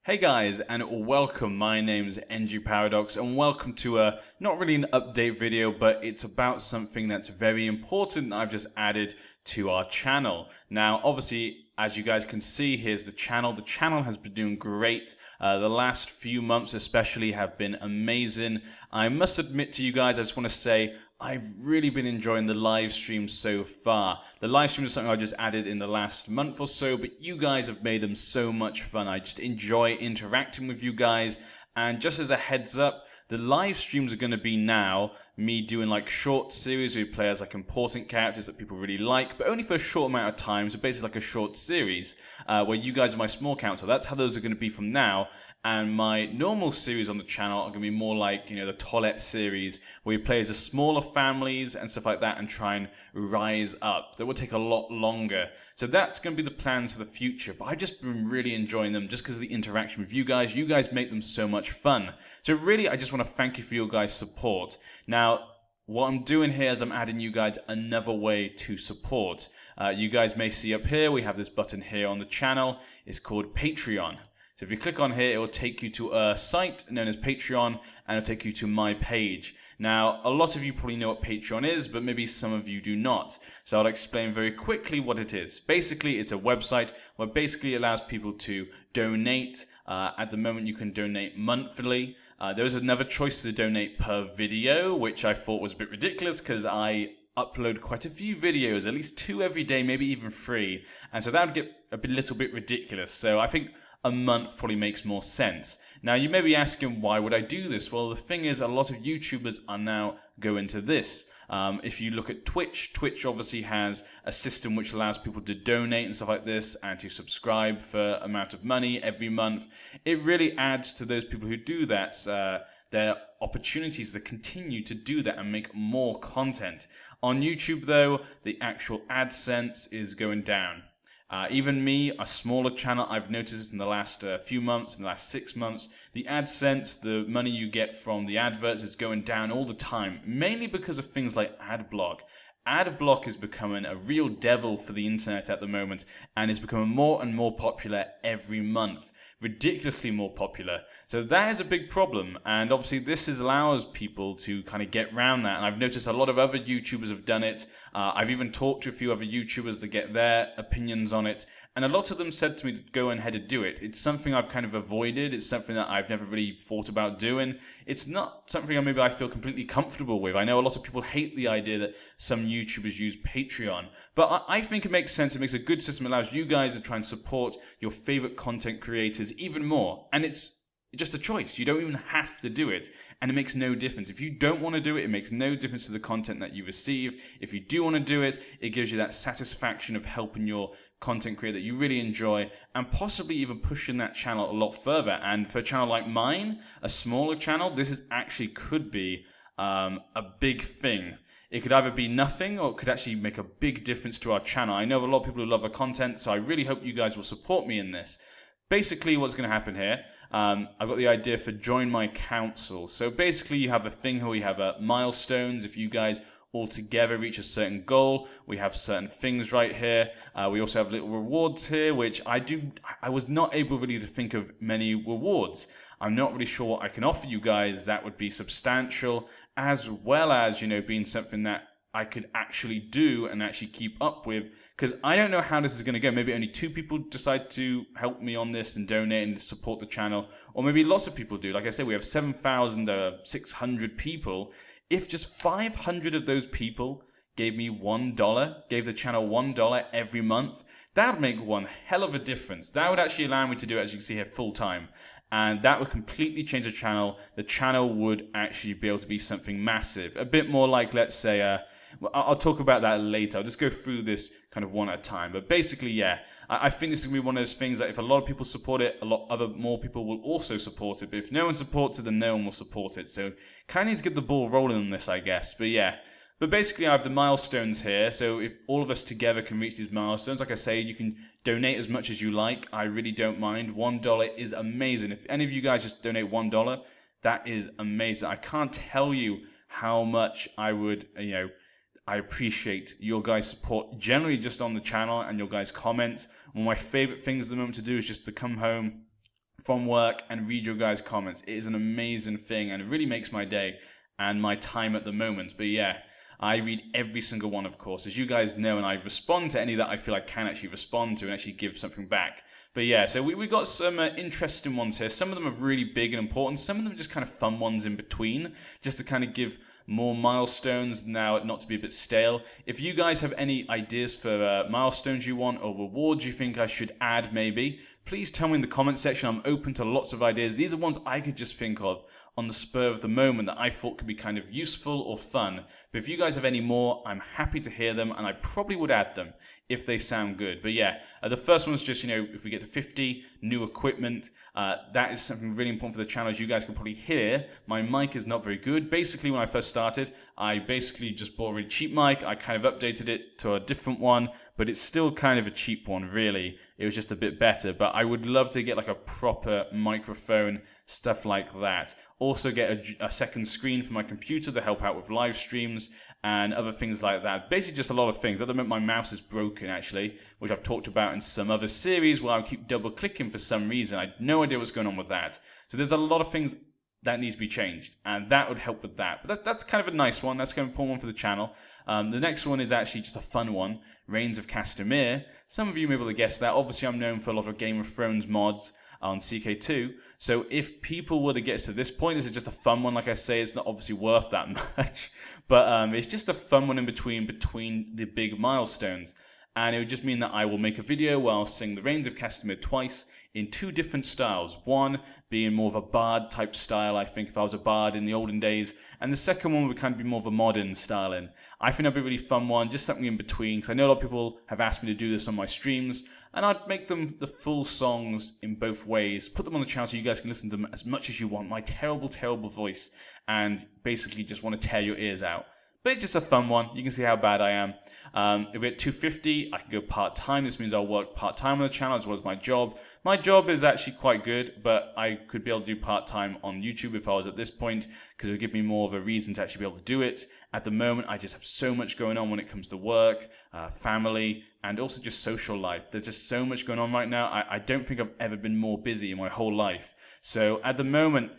Hey guys, and welcome. My name's NG Paradox, and welcome to not really an update video, but it's about something that's very important I've just added to our channel. Now, obviously, as you guys can see, here's the channel. The channel has been doing great. The last few months especially have been amazing. I must admit to you guys, I just want to say, I've really been enjoying the live streams so far. The live stream is something I just added in the last month or so, but you guys have made them so much fun. I just enjoy interacting with you guys. And just as a heads up, the live streams are going to be now me doing like short series where we play as like important characters that people really like, but only for a short amount of time, so basically like a short series where you guys are my small council. That's how those are going to be from now. And my normal series on the channel are going to be more like, you know, the Toilette series where we play as a smaller families and stuff like that and try and rise up. That will take a lot longer. So that's going to be the plans for the future. But I've just been really enjoying them just because of the interaction with you guys. You guys make them so much fun. So really, I just want to thank you for your guys' support. Now, what I'm doing here is I'm adding you guys another way to support. You guys may see up here, we have this button here on the channel. It's called Patreon. So if you click on here, it will take you to a site known as Patreon, and it'll take you to my page. Now, a lot of you probably know what Patreon is, but maybe some of you do not. So I'll explain very quickly what it is. Basically, it's a website where basically allows people to donate. At the moment, you can donate monthly. There was another choice to donate per video, which I thought was a bit ridiculous because I upload quite a few videos, at least 2 every day, maybe even 3. And so that would get a little bit ridiculous. So I think a month probably makes more sense. Now, you may be asking, why would I do this? Well, the thing is, a lot of YouTubers are now going to this. If you look at Twitch, Twitch obviously has a system which allows people to donate and stuff like this and to subscribe for amount of money every month. It really adds to those people who do that their opportunities to continue to do that and make more content. On YouTube, though, the actual AdSense is going down. Even me, a smaller channel, I've noticed this in the last few months, in the last 6 months, the AdSense, the money you get from the adverts is going down all the time, mainly because of things like AdBlock. AdBlock is becoming a real devil for the internet at the moment and is becoming more and more popular every month. Ridiculously more popular. So that is a big problem, and obviously this allows people to kind of get around that, and I've noticed a lot of other YouTubers have done it. I've even talked to a few other YouTubers to get their opinions on it, and a lot of them said to me to go ahead and do it. It's something I've kind of avoided. It's something that I've never really thought about doing. It's not something maybe I feel completely comfortable with. I know a lot of people hate the idea that some YouTubers use Patreon, but I think it makes sense. It makes a good system. It allows you guys to try and support your favorite content creators even more, and it's just a choice. You don't even have to do it, and it makes no difference. If you don't want to do it, it makes no difference to the content that you receive. If you do want to do it, it gives you that satisfaction of helping your content creator that you really enjoy and possibly even pushing that channel a lot further. And for a channel like mine, a smaller channel, this is actually could be a big thing. It could either be nothing or it could actually make a big difference to our channel. I know a lot of people who love our content, so I really hope you guys will support me in this. Basically, what's going to happen here, I've got the idea for join my council. So basically, you have a thing here, we have milestones. If you guys all together reach a certain goal, we have certain things right here. We also have little rewards here, which I was not able really to think of many rewards. I'm not really sure what I can offer you guys that would be substantial, as well as, you know, being something that I could actually do and actually keep up with, because I don't know how this is going to go. Maybe only 2 people decide to help me on this and donate and support the channel, or maybe lots of people do. Like I said, we have 7,600 people. If just 500 of those people gave me $1, gave the channel $1 every month, that would make one hell of a difference. That would actually allow me to do it, as you can see here, full time. And that would completely change the channel. The channel would actually be able to be something massive. A bit more like, let's say, I'll talk about that later. I'll just go through this kind of one at a time. But basically, yeah, I think this is going to be one of those things that if a lot of people support it, more people will also support it. But if no one supports it, then no one will support it. So kind of need to get the ball rolling on this, I guess. But yeah. But basically, I have the milestones here. So if all of us together can reach these milestones, like I say, you can donate as much as you like. I really don't mind. $1 is amazing. If any of you guys just donate $1, that is amazing. I can't tell you how much I would, I appreciate your guys' support generally just on the channel and your guys' comments. One of my favorite things at the moment to do is just to come home from work and read your guys' comments. It is an amazing thing, and it really makes my day and my time at the moment. But yeah, I read every single one, of course, as you guys know, and I respond to any that I feel I can actually respond to and actually give something back. But yeah, so we got some interesting ones here. Some of them are really big and important. Some of them are just kind of fun ones in between, just to kind of give more milestones now, not to be a bit stale. If you guys have any ideas for milestones you want or rewards you think I should add maybe, please tell me in the comment section. I'm open to lots of ideas. These are ones I could just think of on the spur of the moment that I thought could be kind of useful or fun. But if you guys have any more, I'm happy to hear them, and I probably would add them if they sound good. But yeah, the first one is just, if we get to 50, new equipment, that is something really important for the channel. As you guys can probably hear, my mic is not very good. Basically, when I first started, I basically just bought a really cheap mic. I kind of updated it to a different one, but it's still kind of a cheap one, really. It was just a bit better, but I would love to get like a proper microphone, stuff like that. Also get a second screen for my computer to help out with live streams and other things like that. Basically just a lot of things. At the moment my mouse is broken actually, which I've talked about in some other series where I keep double clicking for some reason. I had no idea what's going on with that. So there's a lot of things that needs to be changed, and that would help with that. But that's kind of a nice one. That's kind of an important one for the channel. The next one is actually just a fun one, Reigns of Castamere. Some of you may be able to guess that. Obviously, I'm known for a lot of Game of Thrones mods on CK2. So if people were to get to this point, this is just a fun one. Like I say, it's not obviously worth that much, but it's just a fun one in between the big milestones. And it would just mean that I will make a video where I'll sing the Reigns of Castamere twice in two different styles. One being more of a bard type style, I think, if I was a bard in the olden days. And the second one would kind of be more of a modern styling. I think that'd be a really fun one, just something in between. Because I know a lot of people have asked me to do this on my streams. And I'd make them the full songs in both ways. Put them on the channel so you guys can listen to them as much as you want. My terrible, terrible voice. And basically just want to tear your ears out. But it's just a fun one. You can see how bad I am. If we're at 250, I can go part-time. This means I'll work part-time on the channel as well as my job. My job is actually quite good, but I could be able to do part-time on YouTube if I was at this point, because it would give me more of a reason to actually be able to do it. At the moment, I just have so much going on when it comes to work, family, and also just social life. There's just so much going on right now. I don't think I've ever been more busy in my whole life. So at the moment,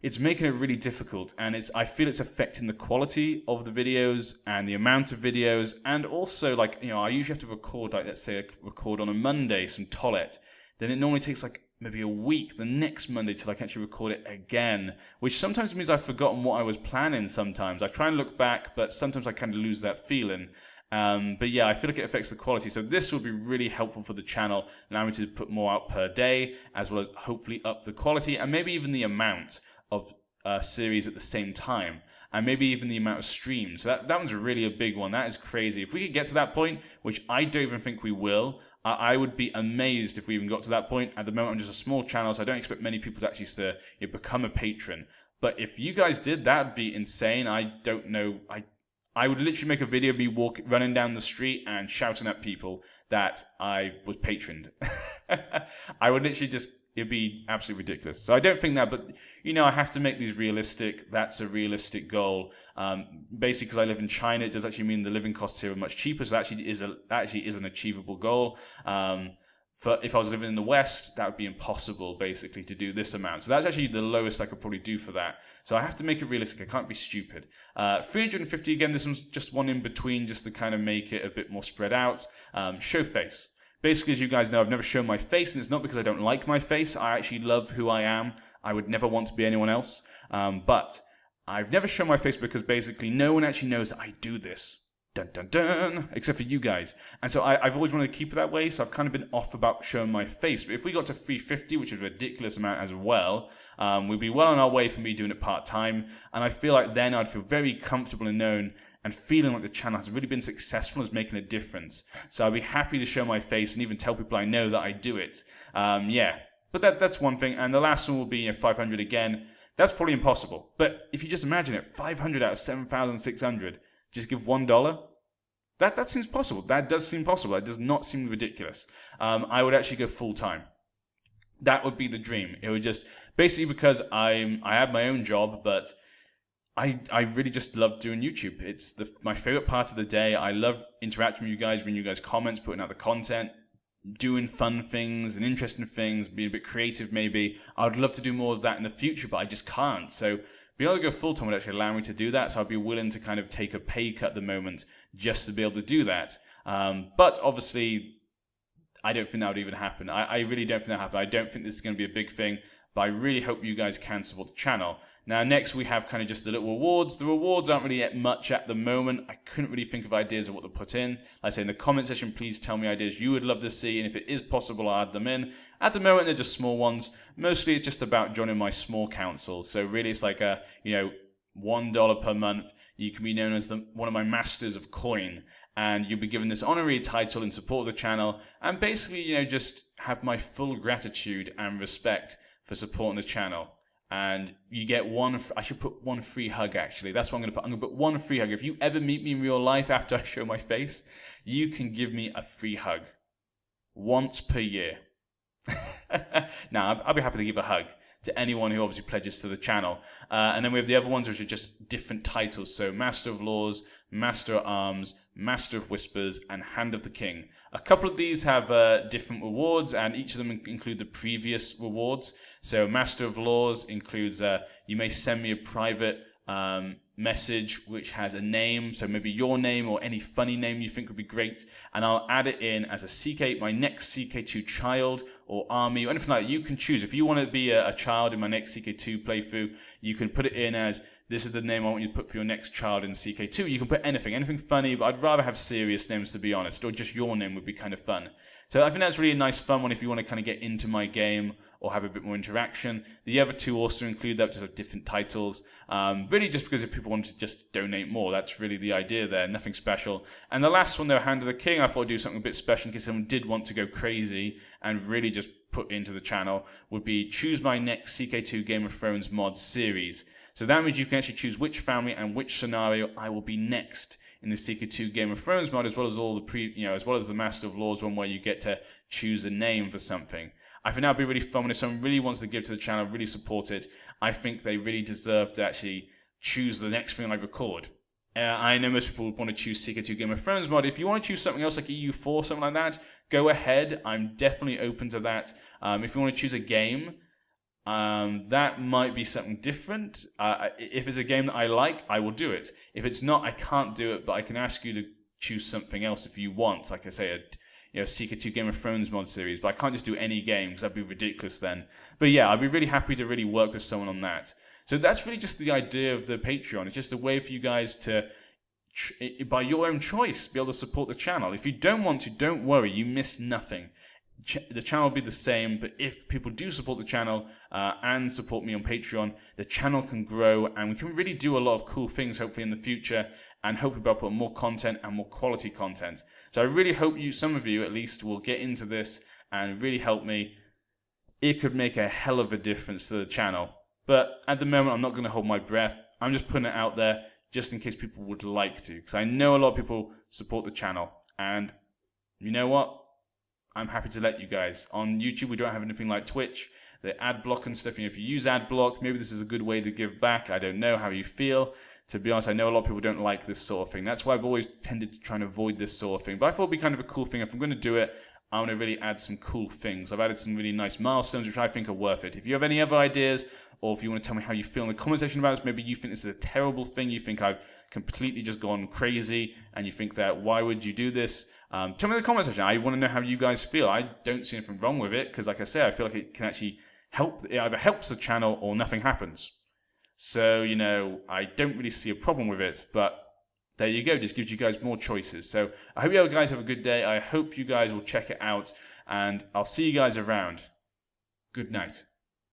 it's making it really difficult, and I feel it's affecting the quality of the videos and the amount of videos, and also like, I usually have to record, like let's say I record on a Monday some Toilet, then it normally takes like maybe a week the next Monday till I can actually record it again, which sometimes means I've forgotten what I was planning sometimes. I try and look back, but sometimes I kind of lose that feeling. But yeah, I feel like it affects the quality. So this will be really helpful for the channel, allowing me to put more out per day, as well as hopefully up the quality and maybe even the amount of series at the same time, and maybe even the amount of streams. So that one's really a big one. That is crazy. If we could get to that point, which I don't even think we will, I would be amazed if we even got to that point. At the moment, I'm just a small channel, so I don't expect many people to actually become a patron. But if you guys did, that'd be insane. I don't know. I would literally make a video of me running down the street and shouting at people that I was patroned. I would literally just, it'd be absolutely ridiculous. So I don't think that, but I have to make these realistic. That's a realistic goal. Basically, because I live in China, it does actually mean the living costs here are much cheaper. So that actually is an achievable goal. If I was living in the West, that would be impossible, basically, to do this amount. So that's actually the lowest I could probably do for that. So I have to make it realistic. I can't be stupid. 350, again, this one's just one in between, just to kind of make it a bit more spread out. Show face. Basically, as you guys know, I've never shown my face, and it's not because I don't like my face. I actually love who I am. I would never want to be anyone else. But I've never shown my face because basically no one actually knows that I do this. Dun, dun, dun, except for you guys. And so I've always wanted to keep it that way, so I've kind of been off about showing my face. But if we got to 350, which is a ridiculous amount as well, we'd be well on our way for me doing it part-time. And I feel like then I'd feel very comfortable and known and feeling like the channel has really been successful as making a difference. So I'd be happy to show my face and even tell people I know that I do it. Yeah, but that's one thing. And the last one will be 500 again. That's probably impossible. But if you just imagine it, 500 out of 7,600, just give $1. That seems possible. That does seem possible. That does not seem ridiculous. I would actually go full-time. That would be the dream. It would just, basically because I have my own job, but I really just love doing YouTube. It's my favorite part of the day. I love interacting with you guys, reading you guys' comments, putting out the content. doing fun things and interesting things, being a bit creative maybe. I'd love to do more of that in the future, but I just can't. So being able to go full-time would actually allow me to do that, so I'd be willing to kind of take a pay cut at the moment just to be able to do that. But obviously, I don't think that would even happen. I really don't think that would happen. I don't think this is going to be a big thing, but I really hope you guys can support the channel. Now, next we have kind of just the little rewards. The rewards aren't really much at the moment. I couldn't really think of ideas of what to put in. Like I say, in the comment section, please tell me ideas you would love to see, and if it is possible, I'll add them in. At the moment, they're just small ones. Mostly, it's just about joining my small council. So really, it's like a, $1 per month. You can be known as one of my masters of coin, and you'll be given this honorary title in support of the channel, and basically, just have my full gratitude and respect for supporting the channel. And you get I should put one free hug, actually. That's what I'm going to put. I'm going to put one free hug. If you ever meet me in real life after I show my face, you can give me a free hug. Once per year. Now, I'll be happy to give a hug to anyone who obviously pledges to the channel. And then we have the other ones, which are just different titles. So Master of Laws, Master at Arms, Master of Whispers, and Hand of the King. A couple of these have different rewards, and each of them include the previous rewards. So Master of Laws includes, you may send me a private message which has a name, so maybe your name or any funny name you think would be great, and I'll add it in as a my next CK2 child or army or anything like that. You can choose. If you want to be a child in my next CK2 playthrough, you can put it in as, this is the name I want you to put for your next child in CK2. You can put anything funny, but I'd rather have serious names, to be honest, or just your name would be kind of fun. So I think that's really a nice fun one if you want to kind of get into my game or have a bit more interaction. The other two also include that, just have different titles. Really just because if people want to just donate more, that's really the idea there, nothing special. And the last one, though, Hand of the King, I thought I'd do something a bit special in case someone did want to go crazy and really just put into the channel, would be choose my next CK2 Game of Thrones mod series. So that means you can actually choose which family and which scenario I will be next in the CK2 Game of Thrones mod, as well as all the as well as the Master of Laws one, where you get to choose a name for something. I think that would be really fun. If someone really wants to give to the channel, really support it, I think they really deserve to actually choose the next thing I record. I know most people would want to choose CK2 Game of Thrones mod. If you want to choose something else like EU4, something like that, go ahead. I'm definitely open to that. If you want to choose a game, that might be something different. If it's a game that I like, I will do it. If it's not, I can't do it, but I can ask you to choose something else if you want. Like I say, CK2 Game of Thrones mod series, but I can't just do any game because that'd be ridiculous then. But yeah, I'd be really happy to really work with someone on that. So that's really just the idea of the Patreon. It's just a way for you guys to, by your own choice, be able to support the channel. If you don't want to, don't worry, you miss nothing. The channel will be the same, but if people do support the channel and support me on Patreon, the channel can grow and we can really do a lot of cool things hopefully in the future, and hopefully I'll put more content and more quality content. So I really hope some of you at least will get into this and really help me. It could make a hell of a difference to the channel. But at the moment, I'm not going to hold my breath. I'm just putting it out there just in case people would like to, because I know a lot of people support the channel. And you know what? I'm happy to let you guys. On YouTube, we don't have anything like Twitch. The ad block and stuff. If you use ad block, maybe this is a good way to give back. I don't know how you feel. To be honest, I know a lot of people don't like this sort of thing. That's why I've always tended to try and avoid this sort of thing. But I thought it'd be kind of a cool thing. If I'm going to do it, I want to really add some cool things. I've added some really nice milestones, which I think are worth it. If you have any other ideas, or if you want to tell me how you feel in the comment section about this, maybe you think this is a terrible thing, you think I've completely just gone crazy, and you think that, why would you do this? Tell me in the comment section. I want to know how you guys feel. I don't see anything wrong with it, because like I say, I feel like it can actually help. It either helps the channel or nothing happens. So, I don't really see a problem with it, but there you go. Just gives you guys more choices. So I hope you guys have a good day. I hope you guys will check it out, and I'll see you guys around. Good night.